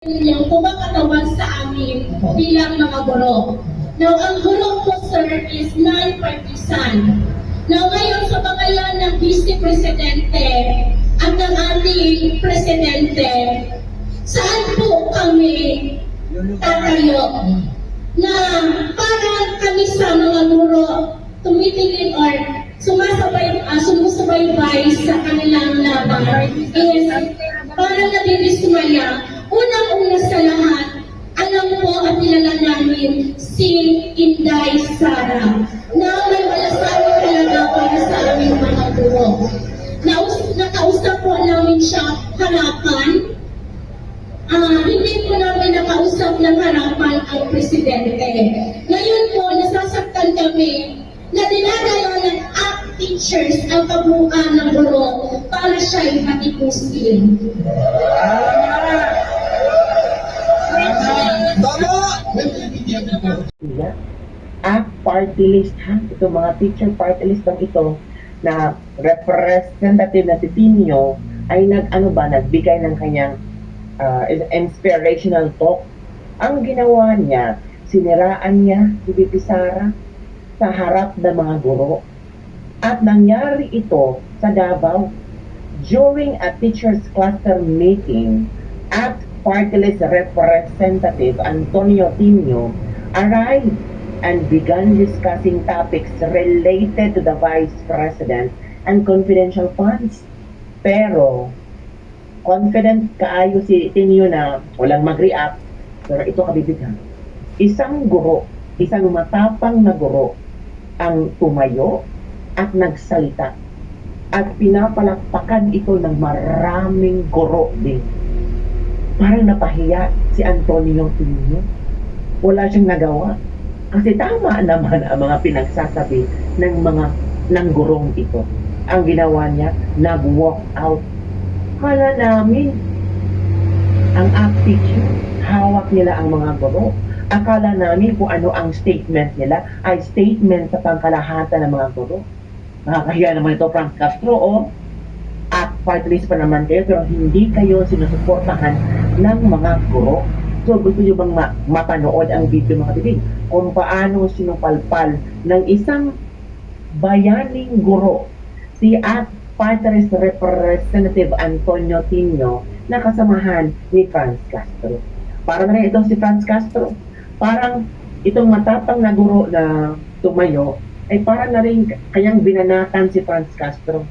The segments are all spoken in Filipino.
Ninyong kumakatawan sa amin bilang mga guro. Now, ang guro po, sir, is non-partisan. Now, ngayon sa pangalan ng Vice Presidente at ng ating Presidente, saan po kami tatayo na para kami sa mga guro tumitingin or sumusubaybay sa kanilang laban is para nadidismaya. Unang-una sa lahat, alam po at kilala namin si Inday Sara na may malasakit talaga para sa aming mga guro. Nakausap po namin siya harapan. Hindi po namin nakausap ng harapan ang Presidente. Ngayon po, nasasaktan kami na dinadala ng ACT teachers ang kabuuan ng guro para siya'y patipusin. Party list ha, itong mga teacher party list ng ito na representative na si Tinio ay nagbigay ng kanyang inspirational talk. Ang ginawa niya, siniraan niya si VP Sara sa harap ng mga guro. At nangyari ito sa Davao during a teachers cluster meeting. At party list representative Antonio Tinio arrived and began discussing topics related to the Vice President and confidential funds. Pero, confident kaayo si Tinio na walang mag-react, pero ito kabibighan. Isang guro, isang matapang na guro, ang tumayo at nagsalita. At pinapalakpakan ito ng maraming guro din. Parang napahiya si Antonio Tinio. Wala siyang nagawa. Kasi tama naman ang mga pinagsasabi ng gurong ito. Ang ginawa niya, nag-walk out. Kala namin, ang attitude, hawak nila ang mga guro. Akala namin kung ano ang statement nila, ay statement sa pangkalahatan ng mga guro. Nakakahiya naman ito, Frank Castro, at party list pa naman kayo, pero hindi kayo sinusuportahan ng mga guro. So, gusto nyo bang mapanood ang video mga bibig? Kung paano sinupalpal ng isang bayaning guro, si party list representative Antonio Tinio, na kasamahan ni Franz Castro. Para na rin ito si Franz Castro. Parang itong matapang na guro na tumayo, ay parang na rin kayang binanatan si Franz Castro.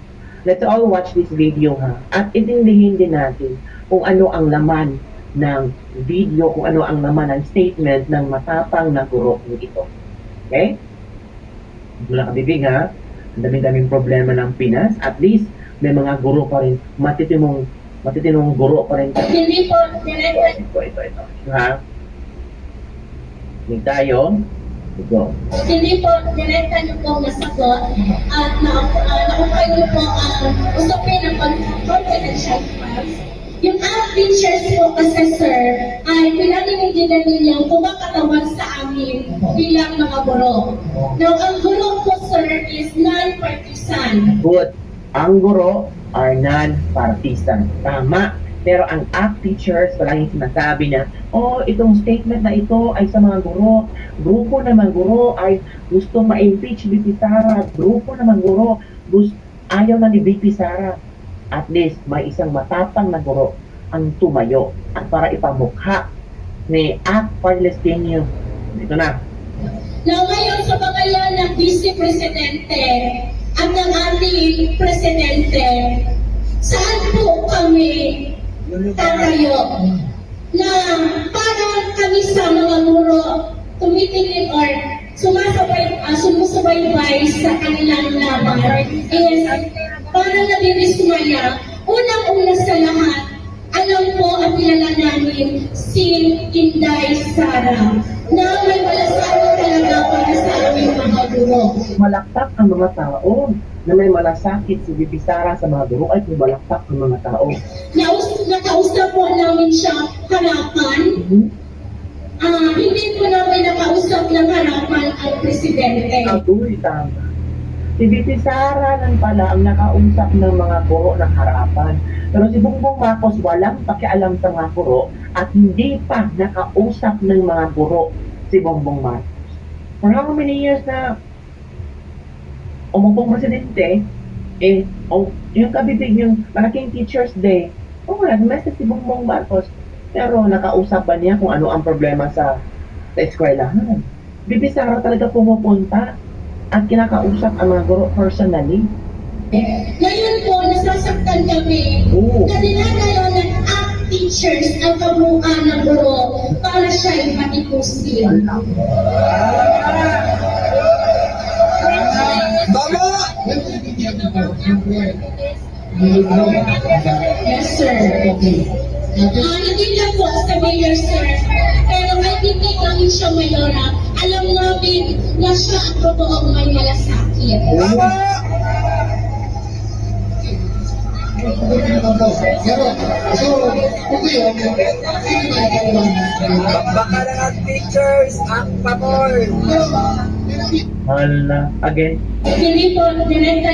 Let's all watch this video ha. At itindihin din natin kung ano ang laman ng video, kung ano ang laman ng statement ng matapang na guro ito. Okay? Mula kabibig ha. Ang daming problema ng Pinas. At least, may mga guro pa rin. Matitinong guro pa rin. Hindi po, Ito. Ha? Hindi tayo. Go. Hindi po, direkta niyo po nasagot at naukay niyo po ang usapin ng confidential funds. Yung ACT teachers po kasi, sir, ay pinaninindigan ninyong kumakatawan sa amin bilang mga guro. Now, ang guro po, sir, is non-partisan. Good. Ang guro are non-partisan. Tama. Pero ang ACT teachers, palaging sinasabi na, itong statement na ito ay sa mga guro. Grupo ng mga guro ay gusto ma-impeach VP Sara. Grupo ng mga guro ayaw na ni VP Sara. At least, may isang matapang na guro ang tumayo at para ipamukha ni ACT Palestinian. Ito na. Now, ngayon sa pangalan ng Vice Presidente at ng ating Presidente, saan po kami tatayo na para kami sa mga guro tumitingin or sumusubaybay sa kanilang laban is para nadidismaya. Unang-una sa lahat, alam po at kilala namin si Inday Sara na may malasakit talaga para sa aming mga guro. Malakpak ang mga tao na may malasakit si VP Sara sa mga guro ay pumalakpak ang mga tao. Nakausap po namin siya harapan. Hindi po namin nakausap ng harapan ang Presidente. Adoy, tama. Si VP Sara lang pala ang nakausap ng mga guro ng harapan. Pero si Bongbong Marcos walang pakialam sa mga guro at hindi pa nakausap ng mga guro si Bongbong Marcos. For how many years na umupong presidente, yung kabibig yung malaking Teachers Day, nag-message si Bongbong Marcos. Pero nakausap ba niya kung ano ang problema sa eskwelahan? Bibi Sara talaga pumupunta at kinakausap ang mga guro personally. Ngayon po, nasasaktan kami. Oo. Kasi na ngayon ng ACT teachers ang kabuuan ng guro para siya'y matikusin. Tama! Yes, sir. Hindi lang po sa mayor, sir. Pero I think namin siya mayora. Alam namin na siya ang totoong may malasakit. Tama! Baka lang ang teachers ang pamor. Hala, again, Hindi po, direkta